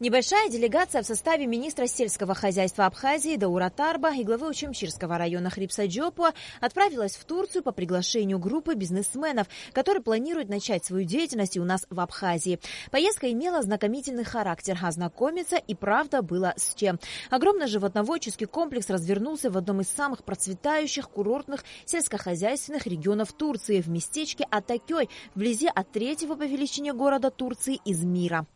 Небольшая делегация в составе министра сельского хозяйства Абхазии Даура Тарба и главы Учимчирского района Хрипса Джопуа отправилась в Турцию по приглашению группы бизнесменов, которые планируют начать свою деятельность у нас в Абхазии. Поездка имела знакомительный характер, а знакомиться и правда было с чем. Огромный животноводческий комплекс развернулся в одном из самых процветающих курортных сельскохозяйственных регионов Турции, в местечке Атакёй, вблизи от третьего по величине города Турции Измира.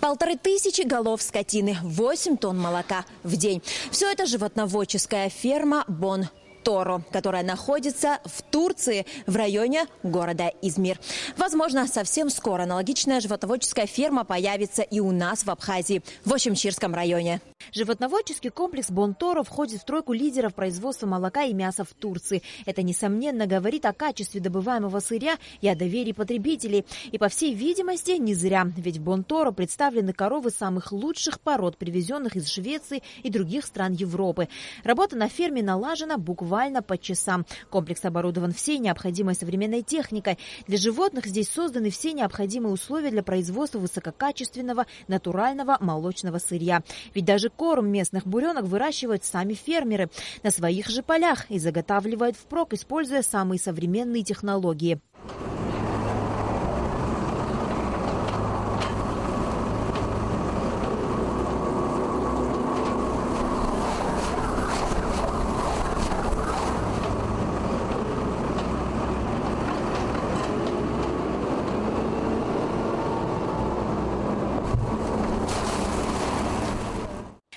1500 голов скотины, 8 тонн молока в день. Все это животноводческая ферма Бон Торо, которая находится в Турции, в районе города Измир. Возможно, совсем скоро аналогичная животноводческая ферма появится и у нас в Абхазии, в Очимчирском районе. Животноводческий комплекс Бон Торо входит в тройку лидеров производства молока и мяса в Турции. Это, несомненно, говорит о качестве добываемого сырья и о доверии потребителей. И, по всей видимости, не зря. Ведь в Бон Торо представлены коровы самых лучших пород, привезенных из Швеции и других стран Европы. Работа на ферме налажена буквально по часам. Комплекс оборудован всей необходимой современной техникой. Для животных здесь созданы все необходимые условия для производства высококачественного натурального молочного сырья. Ведь даже корм местных буренок выращивают сами фермеры на своих же полях и заготавливают впрок, используя самые современные технологии.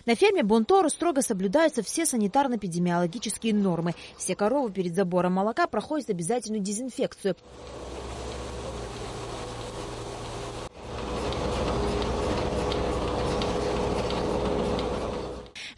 На ферме Бон Торо строго соблюдаются все санитарно-эпидемиологические нормы. Все коровы перед забором молока проходят обязательную дезинфекцию.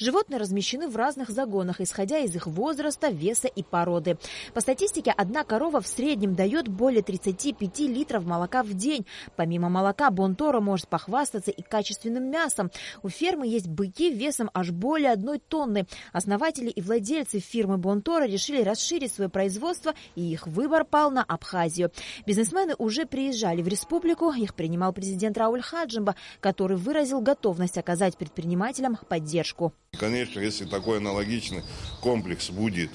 Животные размещены в разных загонах, исходя из их возраста, веса и породы. По статистике, одна корова в среднем дает более 35 литров молока в день. Помимо молока, Бон Торо может похвастаться и качественным мясом. У фермы есть быки весом аж более 1 тонны. Основатели и владельцы фирмы Бон Торо решили расширить свое производство, и их выбор пал на Абхазию. Бизнесмены уже приезжали в республику. Их принимал президент Рауль Хаджимба, который выразил готовность оказать предпринимателям поддержку. Конечно, если такой аналогичный комплекс будет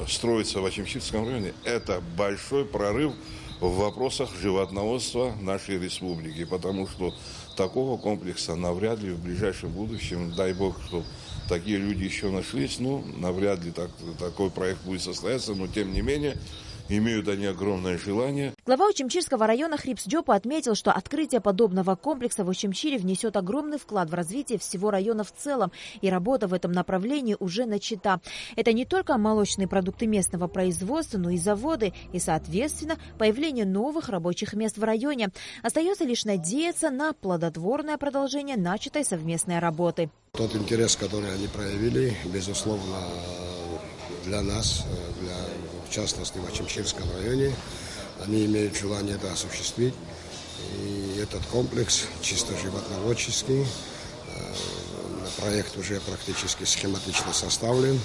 строиться в Очимчирском районе, это большой прорыв в вопросах животноводства нашей республики, потому что такого комплекса навряд ли в ближайшем будущем, дай бог, чтобы такие люди еще нашлись, навряд ли такой проект будет состояться, но тем не менее имеют они огромное желание. Глава Очимчирского района Хрипс Джопуа отметил, что открытие подобного комплекса в Очимчире внесет огромный вклад в развитие всего района в целом, и работа в этом направлении уже начата. Это не только молочные продукты местного производства, но и заводы, и, соответственно, появление новых рабочих мест в районе. Остается лишь надеяться на плодотворное продолжение начатой совместной работы. Тот интерес, который они проявили, безусловно, для нас, в частности в Очимчирском районе, они имеют желание это осуществить. И этот комплекс чисто животноводческий, проект уже практически схематично составлен.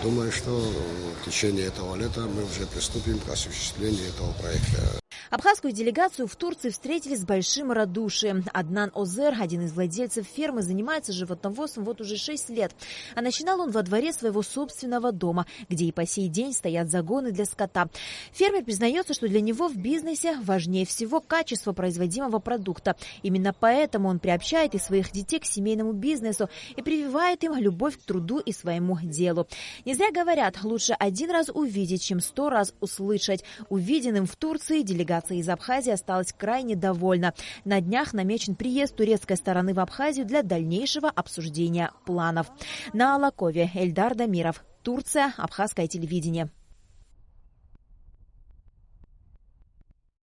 Думаю, что в течение этого лета мы уже приступим к осуществлению этого проекта. Абхазскую делегацию в Турции встретили с большим радушием. Аднан Озер, один из владельцев фермы, занимается животноводством вот уже 6 лет. А начинал он во дворе своего собственного дома, где и по сей день стоят загоны для скота. Фермер признается, что для него в бизнесе важнее всего качество производимого продукта. Именно поэтому он приобщает и своих детей к семейному бизнесу и прививает им любовь к труду и своему делу. Не зря говорят, лучше один раз увидеть, чем 100 раз услышать. Увиденным в Турции делегация из Абхазии осталась крайне довольна. На днях намечен приезд турецкой стороны в Абхазию для дальнейшего обсуждения планов. На Алакове Эльдар Дамиров, Турция, Абхазское телевидение.